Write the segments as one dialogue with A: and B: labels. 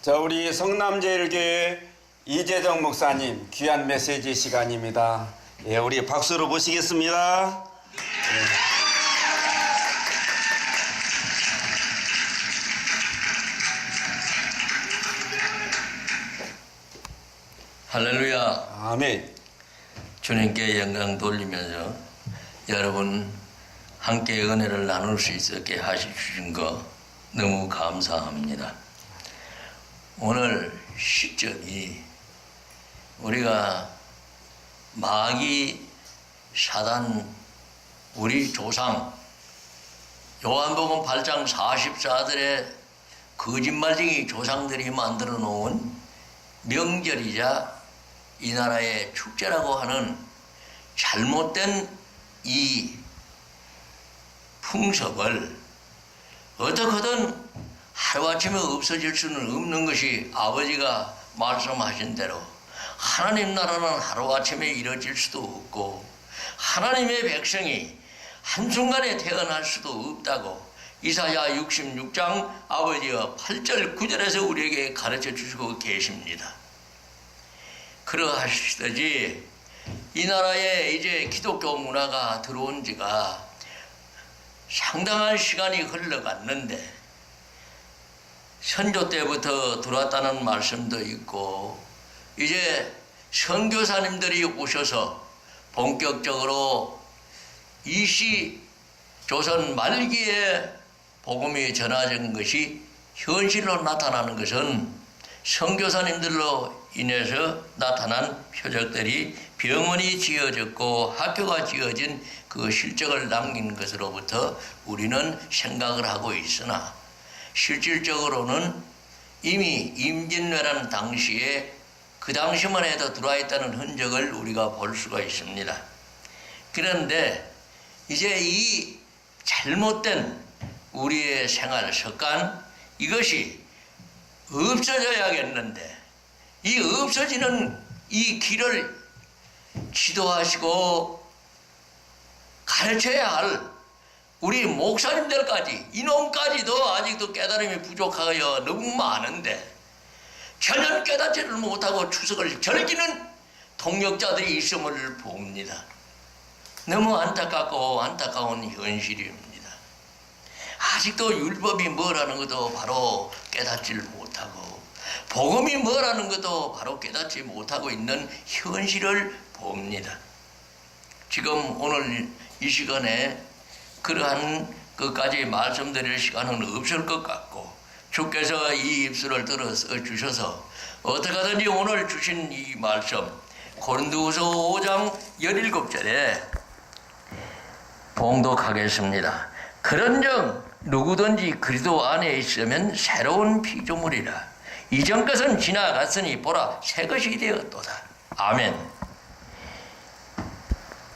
A: 자, 우리 성남제일교회 이재정 목사님 귀한 메시지 시간입니다. 예, 우리 박수로 모시겠습니다.
B: 할렐루야.
A: 아멘.
B: 주님께 영광 돌리면서 여러분 함께 은혜를 나눌 수 있게 하시주신 거 너무 감사합니다. 오늘 시점이 우리가 마귀 사단 우리 조상 요한복음 8장 44절에 거짓말쟁이 조상들이 만들어 놓은 명절이자 이 나라의 축제라고 하는 잘못된 이 풍습을 어떻게든 하루아침에 없어질 수는 없는 것이 아버지가 말씀하신 대로 하나님 나라는 하루아침에 이루어질 수도 없고 하나님의 백성이 한순간에 태어날 수도 없다고 이사야 66장 아버지가 8절 9절에서 우리에게 가르쳐 주시고 계십니다. 그러하시듯이 이 나라에 이제 기독교 문화가 들어온 지가 상당한 시간이 흘러갔는데 선조 때부터 들어왔다는 말씀도 있고 이제 선교사님들이 오셔서 본격적으로 이시 조선 말기에 복음이 전해진 것이 현실로 나타나는 것은 선교사님들로 인해서 나타난 표적들이 병원이 지어졌고 학교가 지어진 그 실적을 남긴 것으로부터 우리는 생각을 하고 있으나 실질적으로는 이미 임진왜란 당시에 그 당시만 해도 들어와 있다는 흔적을 우리가 볼 수가 있습니다. 그런데 이제 이 잘못된 우리의 생활 습관 이것이 없어져야겠는데 이 없어지는 이 길을 지도하시고 가르쳐야 할 우리 목사님들까지 이놈까지도 아직도 깨달음이 부족하여 너무 많은데 전혀 깨닫지를 못하고 추석을 즐기는 동역자들이 있음을 봅니다. 너무 안타깝고 안타까운 현실입니다. 아직도 율법이 뭐라는 것도 바로 깨닫지를 못하고 복음이 뭐라는 것도 바로 깨닫지 못하고 있는 현실을 봅니다. 지금 오늘 이 시간에 그러한 것까지 말씀드릴 시간은 없을 것 같고 주께서 이 입술을 들어 주셔서 어떻게든지 오늘 주신 이 말씀 고린도후서 5장 17절에 봉독하겠습니다. 그런즉 누구든지 그리스도 안에 있으면 새로운 피조물이라 이전 것은 지나갔으니 보라 새 것이 되었도다. 아멘.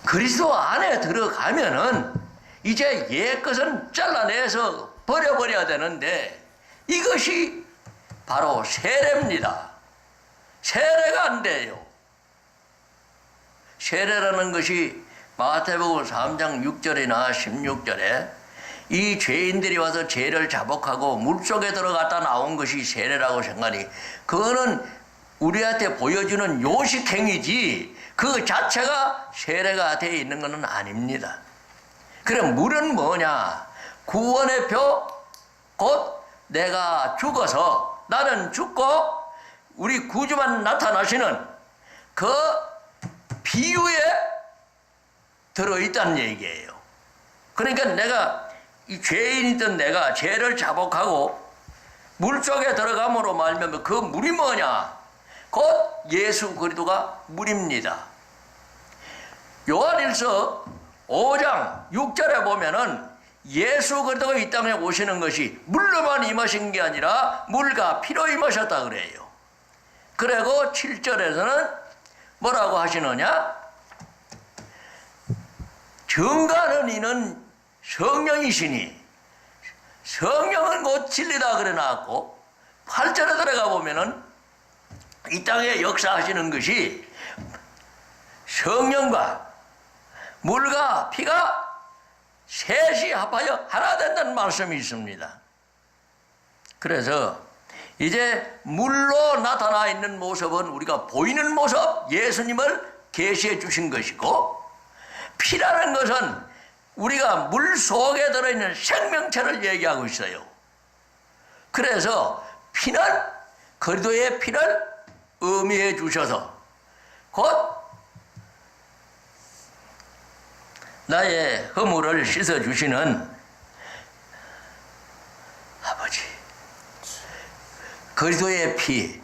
B: 그리스도 안에 들어가면은 이제 옛 것은 잘라내서 버려버려야 되는데 이것이 바로 세례입니다. 세례가 안 돼요. 세례라는 것이 마태복음 3장 6절이나 16절에 이 죄인들이 와서 죄를 자복하고 물속에 들어갔다 나온 것이 세례라고 생각하니 그거는 우리한테 보여주는 요식행위지 그 자체가 세례가 되어 있는 것은 아닙니다. 그럼 물은 뭐냐? 구원의 표, 곧 내가 죽어서 나는 죽고 우리 구주만 나타나시는 그 비유에 들어있다는 얘기예요. 그러니까 내가 이 죄인이던 내가 죄를 자복하고 물속에 들어감으로 말미암아 그 물이 뭐냐? 곧 예수 그리스도가 물입니다. 요한일서 5장 6절에 보면은 예수 그리스도가 이 땅에 오시는 것이 물로만 임하신 게 아니라 물과 피로 임하셨다 그래요. 그리고 7절에서는 뭐라고 하시느냐? 증거하는 이는 성령이시니 성령은 곧 진리다 그래 놨고 8절에 들어가 보면은 이 땅에 역사하시는 것이 성령과 물과 피가 셋이 합하여 하나 된다는 말씀이 있습니다. 그래서 이제 물로 나타나 있는 모습은 우리가 보이는 모습, 예수님을 계시해 주신 것이고, 피라는 것은 우리가 물 속에 들어있는 생명체를 얘기하고 있어요. 그래서 피는 그리스도의 피를 의미해 주셔서 곧 나의 허물을 씻어 주시는 아버지, 그리스도의 피,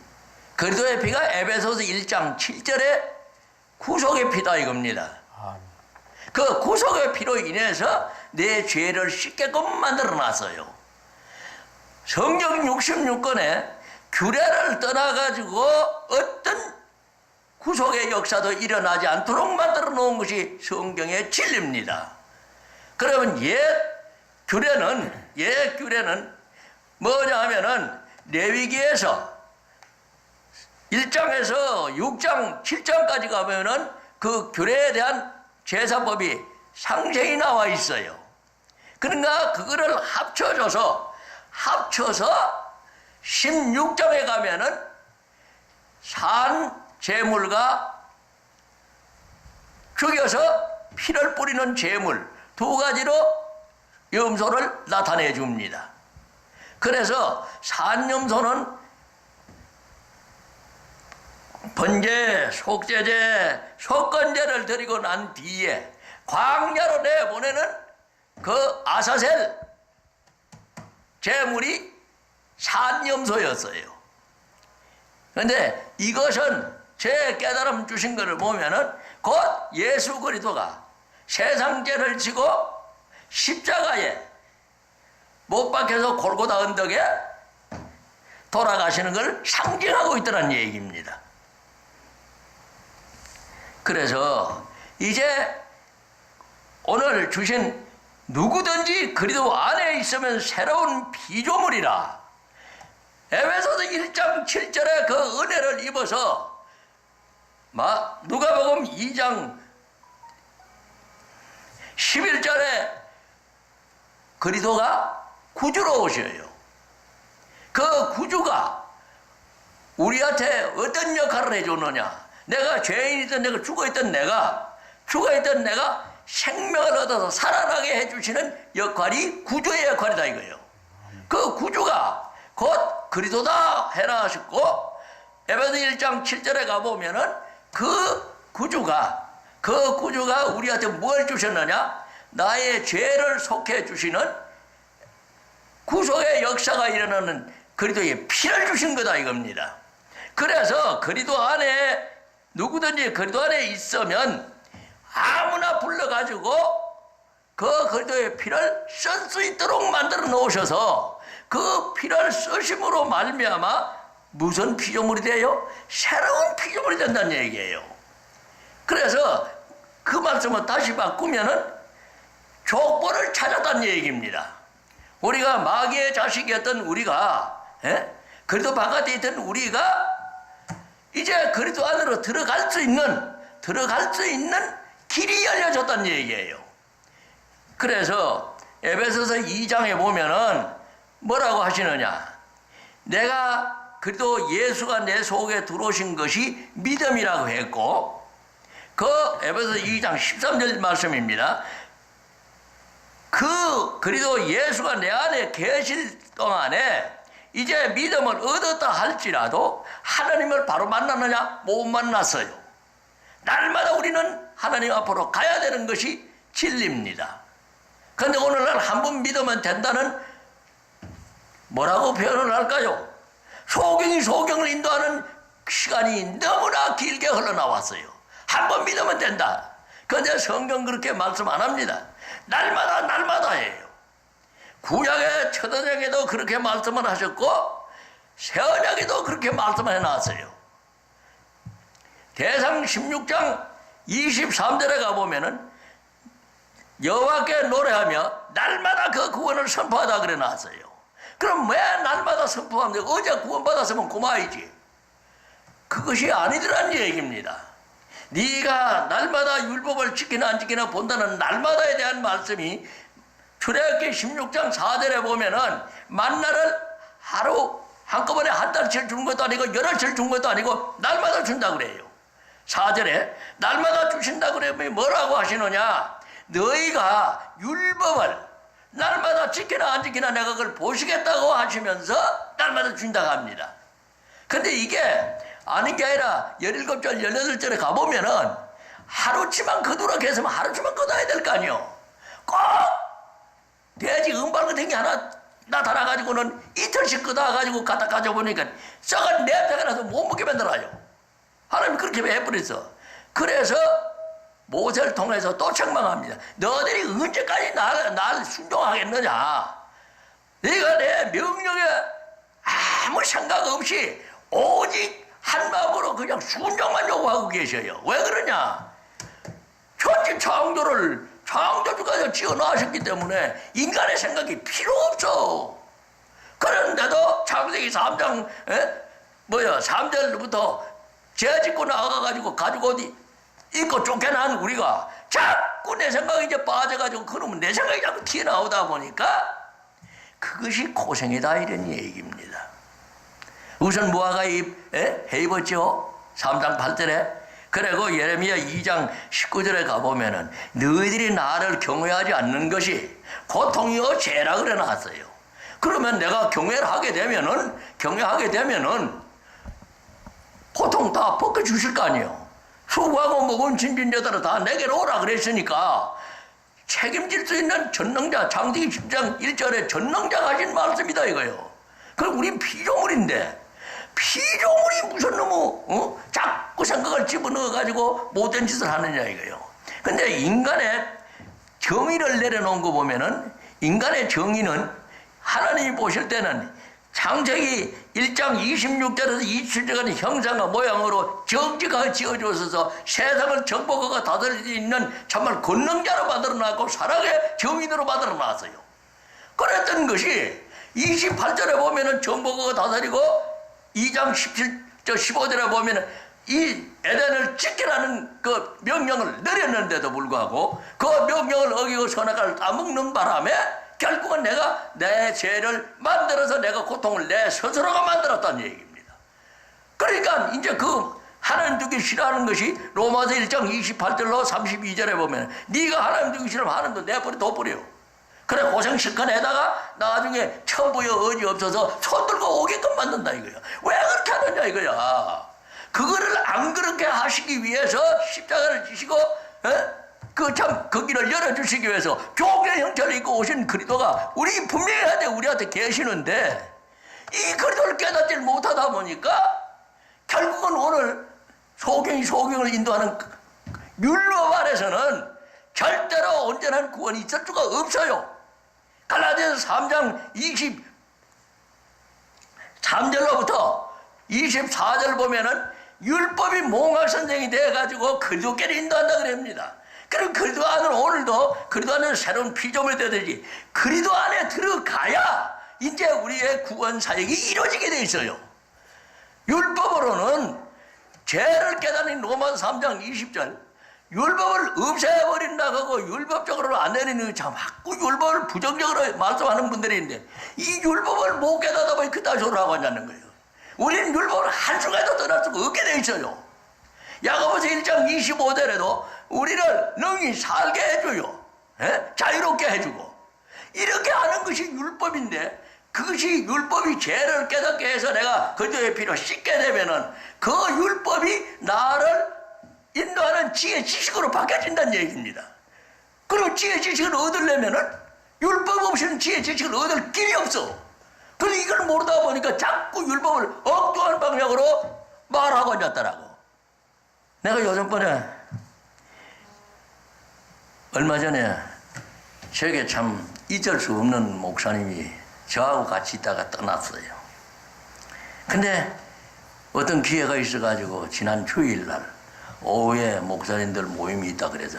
B: 그리스도의 피가 에베소서 1장 7절에 구속의 피다 이겁니다. 그 구속의 피로 인해서 내 죄를 씻게끔 만들어 놨어요. 성경 66권에 규례를 떠나가지고 어떤 구속의 역사도 일어나지 않도록 만들어 놓은 것이 성경의 진리입니다. 그러면 옛 규례는 뭐냐 하면은 레위기에서 1장에서 6장, 7장까지 가면은 그 규례에 대한 제사법이 상세히 나와 있어요. 그러니까 그거를 합쳐서 16장에 가면은 산 제물과 죽여서 피를 뿌리는 제물 두 가지로 염소를 나타내 줍니다. 그래서 산염소는 번제, 속죄제, 속건제를 드리고 난 뒤에 광야로 내보내는 그 아사셀 제물이 산염소였어요. 그런데 이것은 제 깨달음 주신 것을 보면은 곧 예수 그리스도가 세상 죄를 지고 십자가에 못 박혀서 골고다 언덕에 돌아가시는 걸 상징하고 있다는 얘기입니다. 그래서 이제 오늘 주신 누구든지 그리스도 안에 있으면 새로운 피조물이라, 에베소서 1장 7절에 그 은혜를 입어서 누가복음 2장 11절에 그리스도가 구주로 오셔요. 그 구주가 우리한테 어떤 역할을 해줬느냐? 내가 죄인이든 내가 죽어있던 내가 생명을 얻어서 살아나게 해주시는 역할이 구주의 역할이다 이거예요. 그 구주가 곧 그리스도다 해나하셨고, 에베소 1장 7절에 가보면은 그 구주가 우리한테 뭘 주셨느냐? 나의 죄를 속해 주시는 구속의 역사가 일어나는 그리스도의 피를 주신 거다 이겁니다. 그래서 그리스도 안에 누구든지 그리스도 안에 있으면 아무나 불러가지고 그 그리스도의 피를 쓸 수 있도록 만들어 놓으셔서 그 피를 쓰심으로 말미암아 무슨 피조물이 돼요? 새로운 피조물이 된다는 얘기예요. 그래서 그 말씀을 다시 바꾸면은 족보를 찾았다는 얘기입니다. 우리가 마귀의 자식이었던 우리가, 그리스도 바깥에 있던 우리가 이제 그리스도 안으로 들어갈 수 있는 길이 열려졌다는 얘기예요. 그래서 에베소서 2장에 보면은 뭐라고 하시느냐? 내가 그리스도 예수가 내 속에 들어오신 것이 믿음이라고 했고, 그 에베소서 2장 13절 말씀입니다. 그 그리스도 예수가 내 안에 계실 동안에 이제 믿음을 얻었다 할지라도 하나님을 바로 만나느냐? 못 만났어요. 날마다 우리는 하나님 앞으로 가야 되는 것이 진리입니다. 그런데 오늘날 한 번 믿으면 된다는, 뭐라고 표현을 할까요? 소경을 인도하는 시간이 너무나 길게 흘러나왔어요. 한 번 믿으면 된다. 그런데 성경 그렇게 말씀 안 합니다. 날마다예요. 구약의 첫 언약에도 그렇게 말씀을 하셨고 새 언약에도 그렇게 말씀을 해놨어요. 대상 16장 23절에 가보면은 여호와께 노래하며 날마다 그 구원을 선포하다 그래 놨어요. 그럼 왜 날마다 선포하면 어제 구원받았으면 고마이지. 그것이 아니더란 얘기입니다. 네가 날마다 율법을 지키나 안 지키나 본다는 날마다에 대한 말씀이 출애굽기 16장 4절에 보면은 만나를 한꺼번에 한 달치를 주는 것도 아니고 열흘치를 주는 것도 아니고 날마다 준다 그래요. 4절에 날마다 주신다 그러면 뭐라고 하시느냐? 너희가 율법을 날마다 지키나 안 지키나 내가 그걸 보시겠다고 하시면서 날마다 준다고 합니다. 근데 이게 아닌 게 아니라 17절 18절에 가보면은 하루치만 거두라 했으면 하루치만 거둬야 될 거 아니요. 꼭 돼지 은발 같은 게 하나 나타나가지고는 이틀씩 거둬가지고 갖다 가져보니까 썩은 냄새가 나서 못 먹게 만들어요. 하나님이 그렇게 해버렸어. 그래서 모세를 통해서 또 책망합니다. 너희들이 언제까지 날 순종하겠느냐? 네가 내 명령에 아무 생각 없이 오직 한 마음으로 그냥 순종만 요구하고 계셔요. 왜 그러냐? 천지 창조주가 지어놓으셨기 때문에 인간의 생각이 필요 없어. 그런데도 창세기 3장 3절부터 죄 짓고 나가가지고 가지고 어디 입고 쫓겨난 우리가 자꾸 내 생각이 이제 빠져가지고 그러면 내 생각이 자꾸 튀어나오다 보니까 그것이 고생이다 이런 얘기입니다. 우선 무화과 잎 해입었죠. 3장 8절에. 그리고 예레미야 2장 19절에 가보면은 너희들이 나를 경외하지 않는 것이 고통이요 죄라 그래 놨어요. 그러면 내가 경외하게 되면은 고통 다 벗겨주실 거 아니에요. 수고하고 먹은 진진자들은 다 내게로 오라 그랬으니까 책임질 수 있는 전능자, 창세기 10장 1절에 전능자가 하신 말씀이다 이거예요. 그럼 우린 피조물인데 피조물이 무슨 너무 자꾸 생각을 집어넣어가지고 못된 짓을 하느냐 이거예요. 근데 인간의 정의를 내려놓은 거 보면은 인간의 정의는 하나님이 보실 때는 창세기 1장 26절에서 27절까지 형상과 모양으로 정직하게 지어주어서 세상을 정복하고 다스릴 수 있는 정말 권능자로 만들어놨고 사랑의 정인으로 만들어놨어요. 그랬던 것이 28절에 보면은 정복하고 다스리고 2장 15절에 보면은 이 에덴을 지키라는 그 명령을 내렸는데도 불구하고 그 명령을 어기고 선악과를 따먹는 바람에 결국은 내가 내 죄를 만들어서 내가 고통을 내 스스로가 만들었다는 얘기입니다. 그러니까 이제 그 하나님 두기 싫어하는 것이 로마서 1장 28절로 32절에 보면 네가 하나님 두기 싫으면 하나님도 내버려 둬버려. 그래 고생 실컷 해다가 나중에 천부여 어지 없어서 손 들고 오게끔 만든다 이거야. 왜 그렇게 하느냐 이거야. 그거를 안 그렇게 하시기 위해서 십자가를 지시고 그 길을 열어주시기 위해서 종의 형체를 입고 오신 그리스도가 우리 분명히 우리한테 계시는데 이 그리스도를 깨닫지 못하다 보니까 결국은 오늘 소경을 인도하는 율법 아래서는 절대로 온전한 구원이 있을 수가 없어요. 갈라디아서 3장 23절로부터 24절 보면은 율법이 몽학 선생이 돼가지고 그리스도께로 인도한다 그럽니다. 그럼 그리스도 안은 오늘도 그리스도 안은 새로운 피조물이 되듯이 그리스도 안에 들어가야 이제 우리의 구원 사역이 이루어지게 돼 있어요. 율법으로는 죄를 깨닫는 로마서 3장 20절 율법을 없애버린다고 하고 율법적으로 안 내리는 자꾸 율법을 부정적으로 말씀하는 분들이 있는데 이 율법을 못 깨닫다 보니 그따위 소리를 하고 앉는 거예요. 우리는 율법을 한순간에도 떠날 수가 없게 돼 있어요. 야고보서 1장 25절에도 우리를 능히 살게 해줘요. 자유롭게 해주고 이렇게 하는 것이 율법인데 그것이 율법이 죄를 깨닫게 해서 내가 그리스도의 피로 씻게 되면은 그 율법이 나를 인도하는 지혜 지식으로 바뀌어진다는 얘기입니다. 그리고 지혜 지식을 얻으려면은 율법 없이는 지혜 지식을 얻을 길이 없어. 그런데 이걸 모르다 보니까 자꾸 율법을 엉뚱한 방향으로 말하고 앉았더라고. 내가 요즘번에 얼마 전에 저에게 참 잊을 수 없는 목사님이 저하고 같이 있다가 떠났어요. 근데 어떤 기회가 있어가지고 지난 주일날 오후에 목사님들 모임이 있다 그래서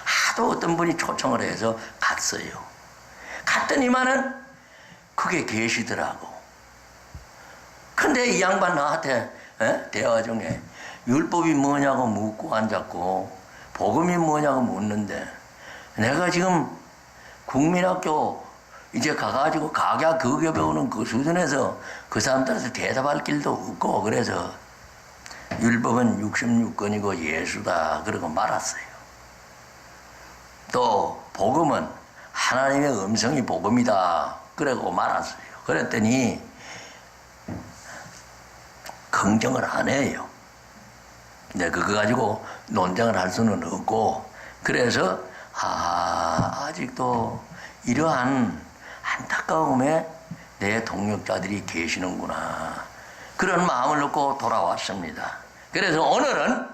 B: 하도 어떤 분이 초청을 해서 갔어요. 갔더니만은 그게 계시더라고. 근데 이 양반 나한테 대화 중에 율법이 뭐냐고 묻고 앉았고 복음이 뭐냐고 묻는데 내가 지금 국민학교 이제 가가지고 각야 그거 배우는 그 수준에서 그 사람들한테 대답할 길도 없고 그래서 율법은 66권이고 예수다 그러고 말았어요. 또 복음은 하나님의 음성이 복음이다 그러고 말았어요. 그랬더니 긍정을 안 해요. 근데 그거 가지고 논쟁을 할 수는 없고 그래서 아직도 이러한 안타까움에 내 동역자들이 계시는구나 그런 마음을 놓고 돌아왔습니다. 그래서 오늘은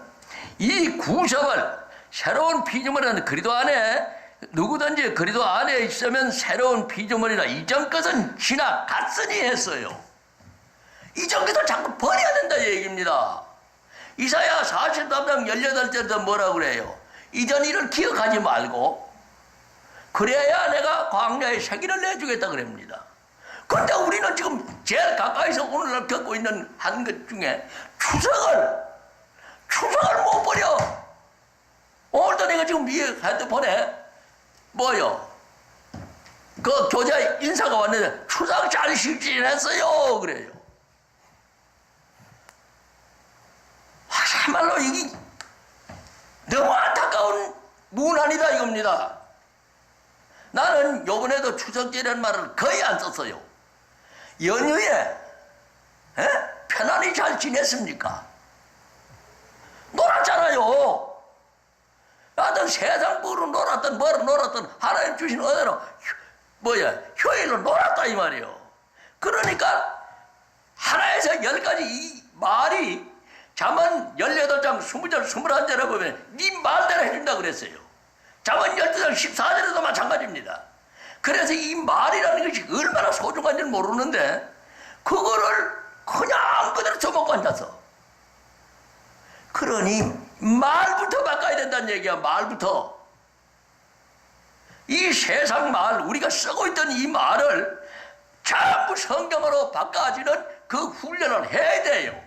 B: 이 구섭을 새로운 피조물은 그리도 안에 누구든지 그리도 안에 있으면 새로운 피조물이라 이전 것은 지나갔으니 했어요. 이전 것을 자꾸 버려야 된다 얘기입니다. 이사야 43장 18절에도 뭐라고 그래요? 이전 일을 기억하지 말고 그래야 내가 광야에 새기를 내주겠다 그럽니다. 그런데 우리는 지금 제일 가까이서 오늘날 겪고 있는 한 것 중에 추석을 못 버려. 오늘도 내가 지금 이 핸드폰에 뭐요? 그 교자 인사가 왔는데 추석 잘 지냈어요 그래요. 참말로 이게 너무 안타까운 문안이다 이겁니다. 나는 요번에도 추석제라는 말을 거의 안 썼어요. 연휴에 편안히 잘 지냈습니까? 놀았잖아요. 하여튼 세상으로 놀았던 뭐로 놀았던 하나님 주신 은혜로 휴일로 놀았다 이 말이에요. 그러니까 하나에서 10가지 이 말이 잠언 18장 20절 21절에 보면 네 말대로 해준다 그랬어요. 잠언 12장 14절에도 마찬가지입니다. 그래서 이 말이라는 것이 얼마나 소중한지 모르는데 그거를 그냥 그대로 써먹고 앉아서 그러니 말부터 바꿔야 된다는 얘기야. 말부터 이 세상 말 우리가 쓰고 있던 이 말을 전부 성경으로 바꿔주는 그 훈련을 해야 돼요.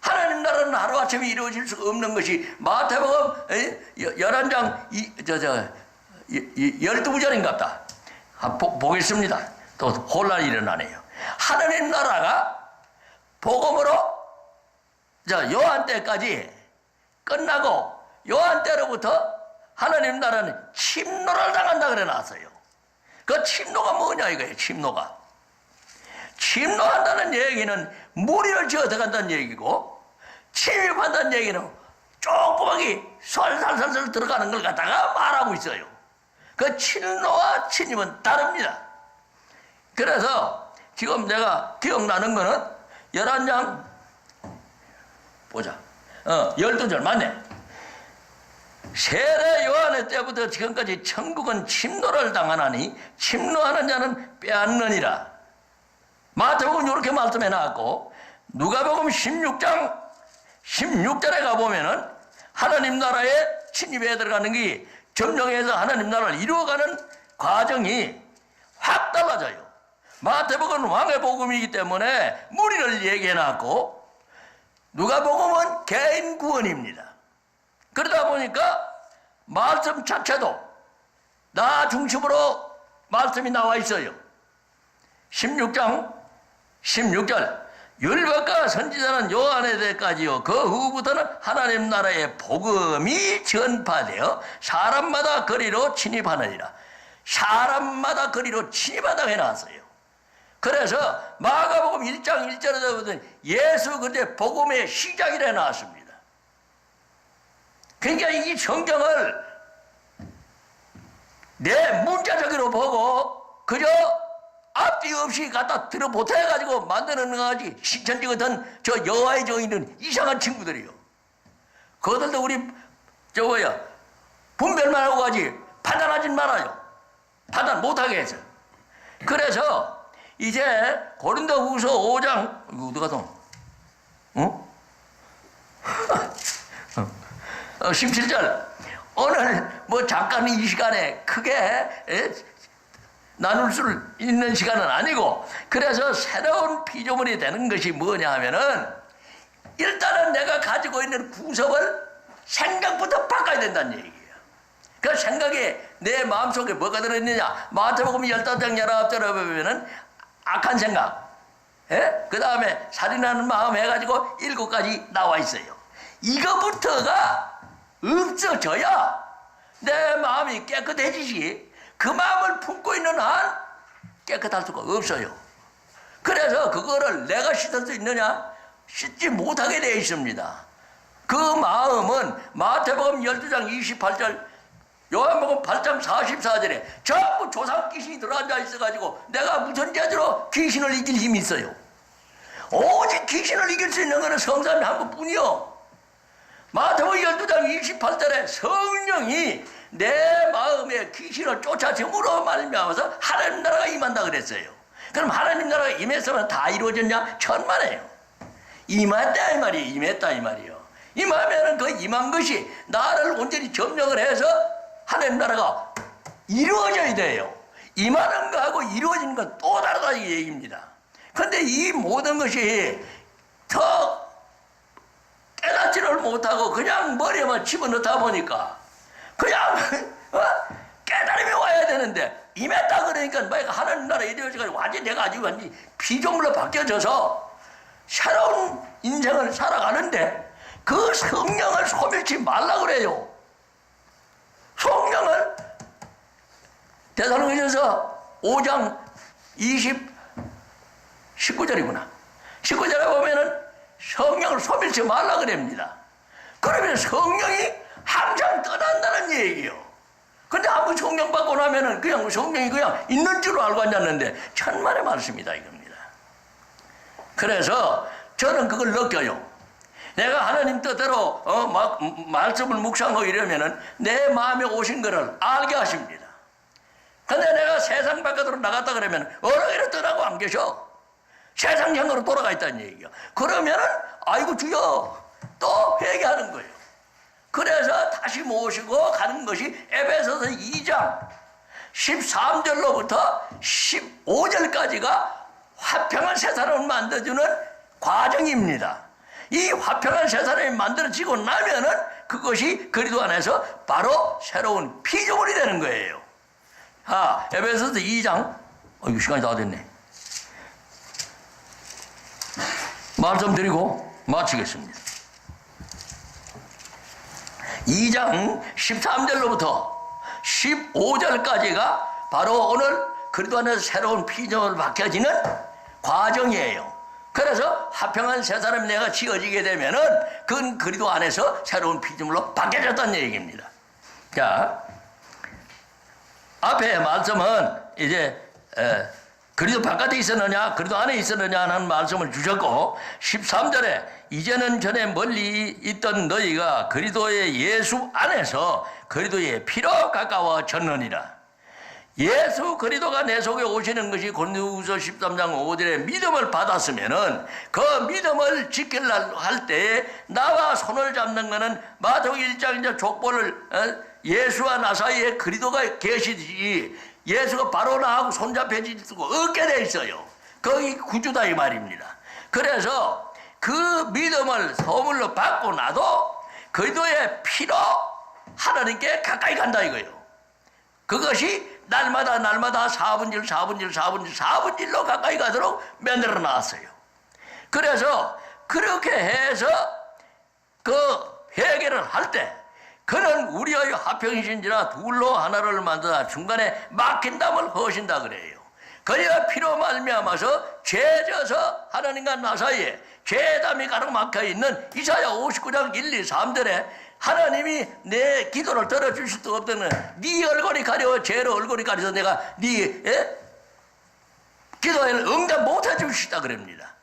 B: 하나님 나라는 하루아침에 이루어질 수 없는 것이 마태복음 11장 12절인갑다. 보겠습니다. 또 혼란이 일어나네요. 하나님 나라가 복음으로 요한 때까지 끝나고 요한 때로부터 하나님 나라는 침노를 당한다 그래 놨어요. 그 침노가 뭐냐 이거예요. 침노한다는 얘기는 무리를 지어 들어간다는 얘기고 침입한다는 얘기는 조그맣게 솔솔솔솔 들어가는 걸 갖다가 말하고 있어요. 그 침노와 침입은 다릅니다. 그래서 지금 내가 기억나는 거는 11장 보자. 12절 맞네. 세례 요한의 때부터 지금까지 천국은 침노를 당하나니 침노하는 자는 빼앗느니라. 마태복음 이렇게 말씀해 놨고 누가복음 16장 16절에 가보면은 하나님 나라에 침입해 들어가는 게 점령해서 하나님 나라를 이루어가는 과정이 확 달라져요. 마태복음은 왕의 복음이기 때문에 무리를 얘기해 놨고 누가복음은 개인 구원입니다. 그러다 보니까 말씀 자체도 나 중심으로 말씀이 나와 있어요. 16장 16절 율법과 선지자는 요한의 때까지요. 그 후부터는 하나님 나라의 복음이 전파되어 사람마다 거리로 침입하느니라. 사람마다 거리로 침입하다고 해놨어요. 그래서 마가복음 1장 1절에 보면 예수 그때 복음의 시작이라 해놨습니다. 그러니까 이 성경을 내 문자적으로 보고 그저 앞뒤 없이 갖다 들어보태가지고 만드는 거지 신천지 같은 저 여호와의 종이는 이상한 친구들이요. 그들도 우리 분별만 하고 가지 판단하진 말아요. 판단 못하게 해서. 그래서 이제 고린도후서 5장 이거 어디 가서 17절 오늘 뭐 잠깐 이 시간에 크게 나눌 수 있는 시간은 아니고 그래서 새로운 피조물이 되는 것이 뭐냐 하면은 일단은 내가 가지고 있는 구석을 생각부터 바꿔야 된다는 얘기예요. 그 생각에 내 마음속에 뭐가 들어있느냐? 마태복음 15장 19절에 보면은 악한 생각, 그 다음에 살인하는 마음 해가지고 7가지 나와 있어요. 이거부터가 없어져야 내 마음이 깨끗해지지, 그 마음을 품고 있는 한 깨끗할 수가 없어요. 그래서 그거를 내가 씻을 수 있느냐? 씻지 못하게 되어 있습니다. 그 마음은 마태복음 12장 28절, 요한복음 8장 44절에 전부 조상 귀신이 들어앉아 있어가지고 내가 무슨 죄로 귀신을 이길 힘이 있어요. 오직 귀신을 이길 수 있는 것은 성삼위 한 분뿐이요. 마태복음 12장 28절에 성령이 내 마음에 귀신을 쫓아줌으로 말미암아서 하나님 나라가 임한다 그랬어요. 그럼 하나님 나라가 임했으면 다 이루어졌냐? 천만에요. 임했다 이 말이에요. 임했다 이 말이에요. 임하면은 그 임한 것이 나를 온전히 점령을 해서 하나님 나라가 이루어져야 돼요. 임하는 거하고 이루어지는 건 또 다르다 이 얘기입니다. 그런데 이 모든 것이 더 깨닫지를 못하고 그냥 머리에만 집어넣다 보니까 그냥 깨달음이 와야 되는데 임했다 그러니까 뭐가 하나님 나라 이루어져가지고 완전히 내가 아주 완전히 피조물로 바뀌어져서 새로운 인생을 살아가는데 그 성령을 소멸치 말라 그래요. 성령을 데살로니가서 5장 19절이구나. 19절에 보면은 성령을 소멸치 말라 그럽니다. 그러면 성령이 항상 떠난다는 얘기예요. 근데 한번 성령 받고 나면은 그냥 성령이 그냥 있는 줄로 알고 앉았는데 천만의 말씀이다 이겁니다. 그래서 저는 그걸 느껴요. 내가 하나님 뜻대로 말씀을 묵상하고 이러면은 내 마음에 오신 것을 알게 하십니다. 근데 내가 세상 바깥으로 나갔다 그러면 어느 길에 떠나고 안 계셔. 세상 향으로 돌아가 있다는 얘기야. 그러면은 아이고 주여 또 회개하는 거예요. 그래서 다시 모시고 가는 것이 에베소서 2장 13절로부터 15절까지가 화평한 새 사람을 만들어주는 과정입니다. 이 화평한 새 사람이 만들어지고 나면은 그것이 그리스도 안에서 바로 새로운 피조물이 되는 거예요. 에베소서 2장, 이거 시간이 다 됐네. 말씀드리고 마치겠습니다. 2장 13절로부터 15절까지가 바로 오늘 그리스도 안에서 새로운 피조물로 바뀌어지는 과정이에요. 그래서 화평한 새 사람이 내가 지어지게 되면은 그건 그리스도 안에서 새로운 피조물로 바뀌어졌다는 얘기입니다. 자, 앞에 말씀은 이제 그리스도 바깥에 있었느냐 그리스도 안에 있었느냐 하는 말씀을 주셨고 13절에 이제는 전에 멀리 있던 너희가 그리스도의 예수 안에서 그리스도의 피로 가까워졌느니라. 예수 그리스도가 내 속에 오시는 것이 고린도후서 13장 5절에 믿음을 받았으면은 그 믿음을 지키려 할 때에 나와 손을 잡는 것은 마태복음 1장 이제 족보를 예수와 나 사이에 그리스도가 계시지 예수가 바로 나하고 손잡혀질 수가 없게 돼 있어요. 거기 구주다 이 말입니다. 그래서 그 믿음을 선물로 받고 나도 그리스도의 피로 하나님께 가까이 간다 이거예요. 그것이 날마다 4분질로 가까이 가도록 만들어 놨어요. 그래서 그렇게 해서 그 회개를 할 때 그는 우리의 화평이신지라 둘로 하나를 만드사 중간에 막힌 담을 허신다 그래요. 그리야 피로 말미암아서 죄져서 하나님과 나 사이에 죄담이 가득 막혀있는 이사야 59장 1, 2, 3절에 하나님이 내 기도를 들어줄 수도 없다는 네 얼굴이 가려워 죄로 얼굴이 가려서 내가 네 기도에 응답 못해 주시다 그럽니다.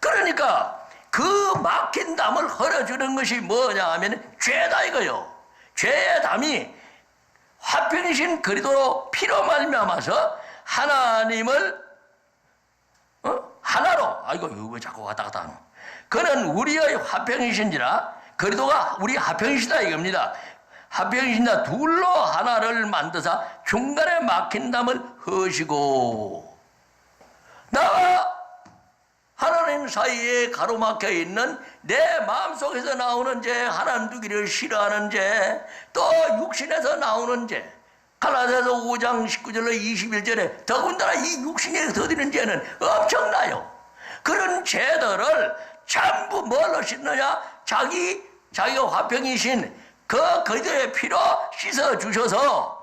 B: 그러니까 그 막힌 담을 흘려주는 것이 뭐냐 하면 죄다 이거요. 죄의 담이 화평이신 그리스도로 피로 말미암아서 하나님을 하나로 이거 왜 자꾸 왔다 갔다 하노? 그는 우리의 화평이신지라 그리스도가 우리 화평이시다 이겁니다. 화평이신다 둘로 하나를 만드사 중간에 막힌 담을 허시고 나와 하나님 사이에 가로막혀 있는 내 마음속에서 나오는 죄, 하나님 두기를 싫어하는 죄, 또 육신에서 나오는 죄, 갈라디아서 5장 19절로 21절에 더군다나 이 육신에 더디는 죄는 엄청나요. 그런 죄들을 전부 뭘로 씻느냐? 자기가 화평이신 그 그리스도의 피로 씻어 주셔서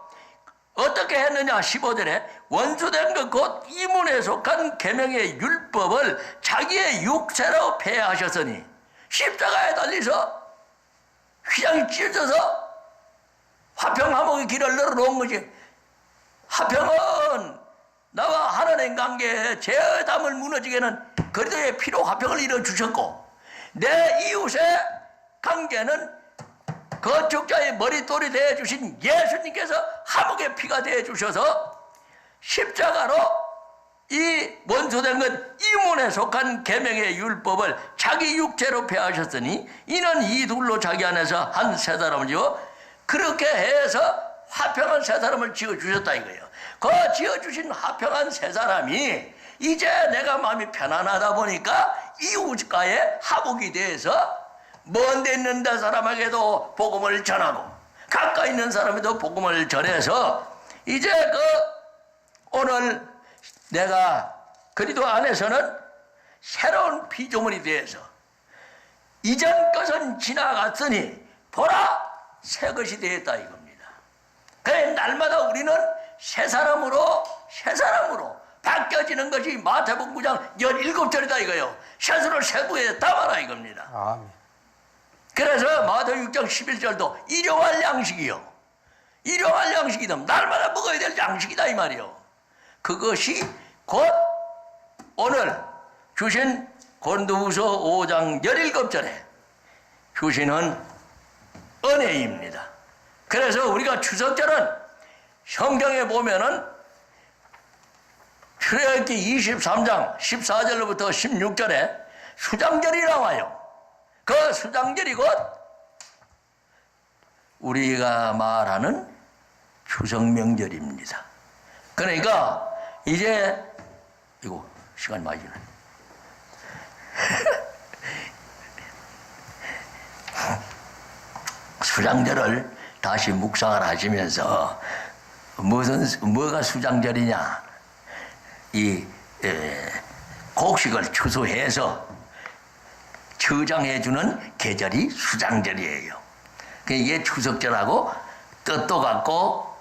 B: 어떻게 했느냐? 15절에 원수된 것 곧 이문에 속한 계명의 율법을 자기의 육체로 폐하셨으니 십자가에 달려서 휘장이 찢어져서 화평 화목의 길을 열어놓은 거지. 화평은 나와 하나님 관계에 죄담을 무너지게는 그리스도의 피로 화평을 이뤄주셨고 내 이웃의 관계는 거축자의 머릿돌이 되어주신 예수님께서 화목의 피가 되어주셔서 십자가로 이 원수된 것 이문에 속한 계명의 율법을 자기 육체로 폐하셨으니 이는 이 둘로 자기 안에서 한 세 사람을 지어 그렇게 해서 화평한 세 사람을 지어주셨다 이거예요. 그 지어주신 화평한 세 사람이 이제 내가 마음이 편안하다 보니까 이웃과의 화목이 돼서 먼 데 있는 데 사람에게도 복음을 전하고 가까이 있는 사람에도 복음을 전해서 이제 오늘 내가 그리스도 안에서는 새로운 피조물이 되어서 이전 것은 지나갔으니 보라 새 것이 되었다 이겁니다. 그래 날마다 우리는 새 사람으로 바뀌어지는 것이 마태복음 9장 17절이다 이거예요. 셋으로 세부에 담아라 이겁니다.
A: 아멘.
B: 그래서 마태복음 6장 11절도 일용할 양식이요. 일용할 양식이다. 날마다 먹어야 될 양식이다 이 말이요. 그것이 곧 오늘 주신 고린도후서 5장 17절에 주시는 은혜입니다. 그래서 우리가 추석절은 성경에 보면은 출애굽기 23장 14절로부터 16절에 수장절이 나와요. 그 수장절이 곧 우리가 말하는 추석명절입니다. 그러니까 이제 이거 시간이 많이 지나네. 수장절을 다시 묵상을 하시면서 뭐가 수장절이냐? 이 곡식을 추수해서 저장해주는 계절이 수장절이에요. 이게 추석절하고 뜻도 같고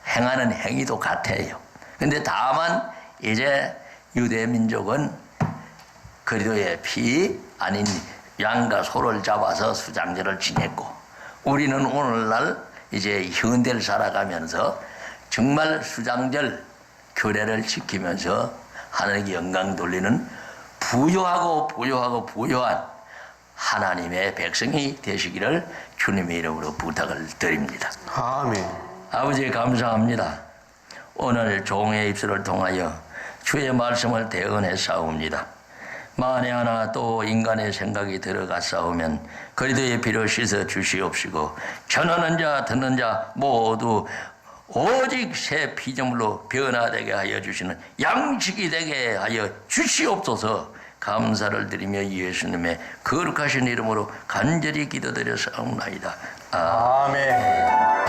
B: 행하는 행위도 같아요. 근데 다만 이제 유대민족은 그리스도의 피 아닌 양과 소를 잡아서 수장절을 지냈고 우리는 오늘날 이제 현대를 살아가면서 정말 수장절 규례를 지키면서 하나님께 영광 돌리는 부요한 하나님의 백성이 되시기를 주님의 이름으로 부탁을 드립니다.
A: 아멘.
B: 아버지 감사합니다. 오늘 종의 입술을 통하여 주의 말씀을 대언해 싸웁니다. 만에 하나 또 인간의 생각이 들어가 싸우면 그리스도의 피로 씻어 주시옵시고 전하는 자 듣는 자 모두 오직 새 피조물로 변화되게 하여 주시는 양식이 되게 하여 주시옵소서. 감사를 드리며 예수님의 거룩하신 이름으로 간절히 기도드려 싸움나이다.
A: 아멘.